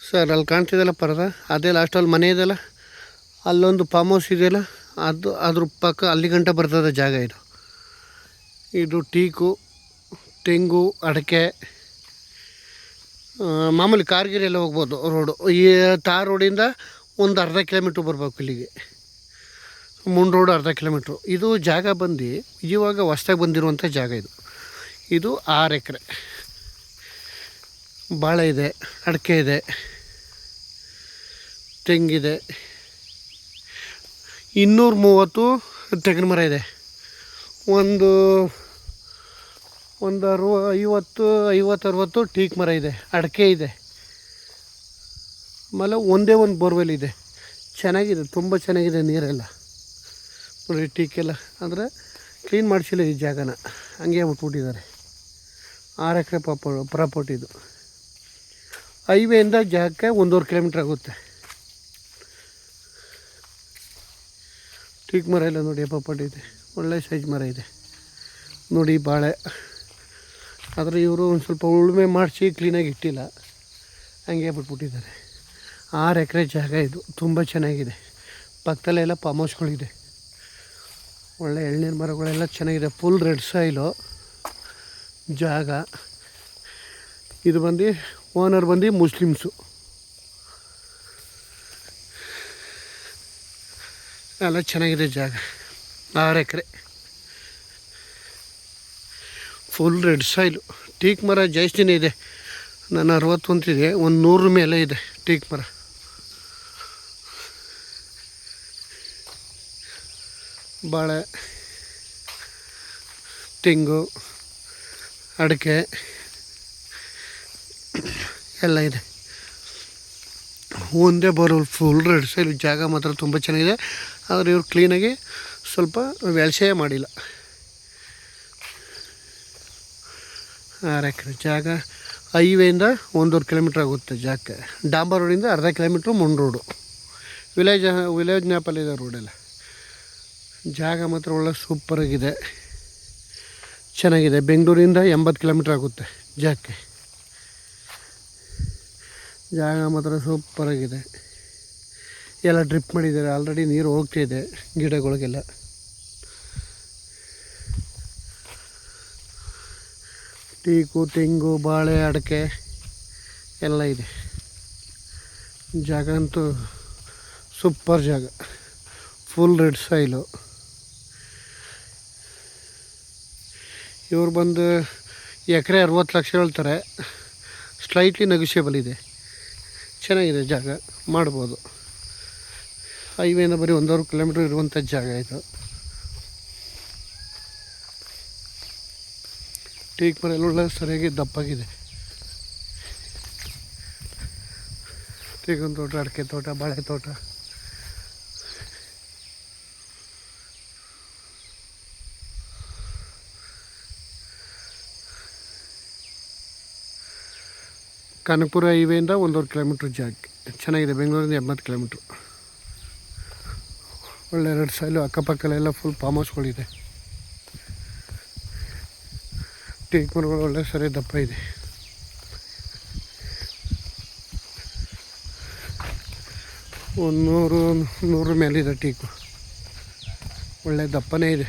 Sir ಅಲ್ಲಿ ಕಾಣ್ತಿದೆಯಲ್ಲ ಪರದ, ಅದೇ ಲಾಸ್ಟಲ್ಲಿ ಮನೆ ಇದೆಯಲ್ಲ, ಅಲ್ಲೊಂದು ಫಾರ್ಮ್ ಹೌಸ್ ಇದೆಯಲ್ಲ, ಅದು ಅದ್ರ ಪಕ್ಕ ಅಲ್ಲಿ ಗಂಟ ಬರ್ತದೆ ಜಾಗ. ಇದು ಟೀಕು, ತೆಂಗು, ಅಡಿಕೆ, ಮಾಮೂಲಿ ಕಾರ್ಗಿರಿ ಎಲ್ಲ ಹೋಗ್ಬೋದು ರೋಡು. ಈ ತಾರ್ ರೋಡಿಂದ ಒಂದು ಅರ್ಧ ಕಿಲೋಮೀಟ್ರ್ ಬರಬೇಕು ಇಲ್ಲಿಗೆ. ಮುಂಡ್ ರೋಡು ಅರ್ಧ ಕಿಲೋಮೀಟ್ರು. ಇದು ಜಾಗ ಬಂದು ಇವಾಗ ಹೊಸ್ದಾಗಿ ಬಂದಿರುವಂಥ ಜಾಗ. ಇದು 6 ಎಕರೆ. ಬಾಳೆ ಇದೆ, ಅಡಿಕೆ ಇದೆ, ತೆಂಗಿದೆ, 230 ತೆಂಗಿನ ಮರ ಇದೆ, ಒಂದು 50-60 ಟೀಕ್ ಮರ ಇದೆ, ಅಡಿಕೆ ಇದೆ, ಆಮೇಲೆ ಒಂದೇ ಒಂದು ಬೋರ್ವೆಲ್ ಇದೆ. ಚೆನ್ನಾಗಿದೆ, ತುಂಬ ಚೆನ್ನಾಗಿದೆ ನೀರೆಲ್ಲ. ನೋಡಿ ಟೀಕೆಲ್ಲ ಅಂದರೆ ಕ್ಲೀನ್ ಮಾಡಿಸಿಲ್ಲ ಈ ಜಾಗನ, ಹಂಗೆ ಬಿಟ್ಬಿಟ್ಟಿದ್ದಾರೆ. 6 ಎಕರೆ ಪ್ರಾಪರ್ಟಿ ಇದು. ಹೈವೇಯಿಂದ ಜಾಗಕ್ಕೆ 1.5 ಕಿಲೋಮೀಟ್ರ್ ಆಗುತ್ತೆ. ಟೀಕ್ ಮರ ಎಲ್ಲ ನೋಡಿ ಪ್ರಾಪರ್ಟಿ ಇದೆ, ಒಳ್ಳೆ ಸೈಜ್ ಮರ ಇದೆ ನೋಡಿ. ಬಾಳೆ ಆದರೆ ಇವರು ಒಂದು ಸ್ವಲ್ಪ ಉಳುಮೆ ಮಾಡಿಸಿ ಕ್ಲೀನಾಗಿ ಇಟ್ಟಿಲ್ಲ, ಹಂಗೆ ಬಿಟ್ಬಿಟ್ಟಿದ್ದಾರೆ. 6 ಎಕರೆ ಜಾಗ ಇದು, ತುಂಬ ಚೆನ್ನಾಗಿದೆ. ಪಕ್ಕದಲ್ಲೆಲ್ಲ ಫಾರ್ಮ್ ಹೌಸ್ಗಳಿದೆ, ಒಳ್ಳೆ ಎಳ್ನೀರು ಮರಗಳೆಲ್ಲ ಚೆನ್ನಾಗಿದೆ. ಫುಲ್ ರೆಡ್ ಸಾಯಿಲು ಜಾಗ. ಇದು ಬಂದು ಓನರ್ ಬಂದು ಮುಸ್ಲಿಮ್ಸು. ಎಲ್ಲ ಚೆನ್ನಾಗಿದೆ ಜಾಗ. 6 ಎಕರೆ ಫುಲ್ ರೆಡ್ ಸಾಯಿಲು. ಟೀಕ್ ಮರ ಜಾಸ್ತಿನೇ ಇದೆ. ನಾನು 60 ಅಂತಿದೆ, ಒಂದು 100 ಮೇಲೆ ಇದೆ ಟೀಕ್ ಮರ. ಬಾಳೆ, ತೆಂಗು, ಅಡಿಕೆ ಎಲ್ಲ ಇದೆ. ಒಂದೇ ಬರೋಲ್ ಫುಲ್ ರೆಡ್ ಸೈಲ್. ಜಾಗ ಮಾತ್ರ ತುಂಬ ಚೆನ್ನಾಗಿದೆ, ಆದರೆ ಇವರು ಕ್ಲೀನಾಗಿ ಸ್ವಲ್ಪ ವ್ಯವಸಾಯ ಮಾಡಿಲ್ಲ. 6 ಎಕರೆ ಜಾಗ. ಹೈವೇಯಿಂದ 1.5 ಕಿಲೋಮೀಟ್ರ್ ಆಗುತ್ತೆ ಜಾಗಕ್ಕೆ. ಡಾಂಬರ್ ರೋಡಿಂದ ಅರ್ಧ ಕಿಲೋಮೀಟ್ರು ಮುಂಡ್ ರೋಡು. ವಿಲೇಜ್ ಮ್ಯಾಪಲ್ಲಿದೆ ರೋಡೆಲ್ಲ. ಜಾಗ ಮಾತ್ರ ಒಳ್ಳೆ ಸೂಪರಾಗಿದೆ, ಚೆನ್ನಾಗಿದೆ. ಬೆಂಗಳೂರಿಂದ 80 ಕಿಲೋಮೀಟ್ರ್ ಆಗುತ್ತೆ ಜಾಗಕ್ಕೆ. ಜಾಗ ಮಾತ್ರ ಸೂಪರಾಗಿದೆ. ಎಲ್ಲ ಡ್ರಿಪ್ ಮಾಡಿದ್ದಾರೆ, ಆಲ್ರೆಡಿ ನೀರು ಹೋಗ್ತಾಯಿದೆ ಗಿಡಗಳಿಗೆಲ್ಲ. ಟೀಕು, ತೆಂಗು, ಬಾಳೆ, ಅಡಿಕೆ ಎಲ್ಲ ಇದೆ. ಜಾಗ ಅಂತೂ ಸೂಪರ್ ಜಾಗ. Full red soil. ಇವ್ರು ಬಂದು ಎಕರೆ 60 ಲಕ್ಷ ಹೇಳ್ತಾರೆ. ಸ್ಲೈಟ್ಲಿ ನೆಗೋಷಿಯಬಲ್ ಇದೆ, ಚೆನ್ನಾಗಿದೆ ಜಾಗ, ಮಾಡ್ಬೋದು. ಹೈವೇಯಿಂದ ಬರೀ 1.5 ಕಿಲೋಮೀಟ್ರ್ ಇರುವಂಥ ಜಾಗ ಇದು. ಟೀಕ್ ಮರ ಎಲ್ಲ ಒಳ್ಳೆ ಸರಿಯಾಗಿ ದಪ್ಪಾಗಿದೆ. ಟೀಕಿನ ತೋಟ, ಅಡಿಕೆ ತೋಟ, ಬಾಳೆ ತೋಟ. ಕನಕಪುರ ಹೈವೇಯಿಂದ 1.5 ಕಿಲೋಮೀಟ್ರ್ ಜಾಗ, ಚೆನ್ನಾಗಿದೆ. ಬೆಂಗಳೂರಿಂದ 80 ಕಿಲೋಮೀಟ್ರು. ಒಳ್ಳೆ ರೆಡ್ ಸಾಯಿಲು. ಅಕ್ಕಪಕ್ಕಲೆಲ್ಲ ಫುಲ್ ಫಾರ್ಮ್ ಹೌಸ್ಗಳಿದೆ. ಟೀಕ್ ಮರಗಳು ಒಳ್ಳೆ ಸರಿ ದಪ್ಪ ಇದೆ. ಒಂದು 100 ಮೇಲಿದೆ ಟೀಕು, ಒಳ್ಳೆ ದಪ್ಪನೇ ಇದೆ.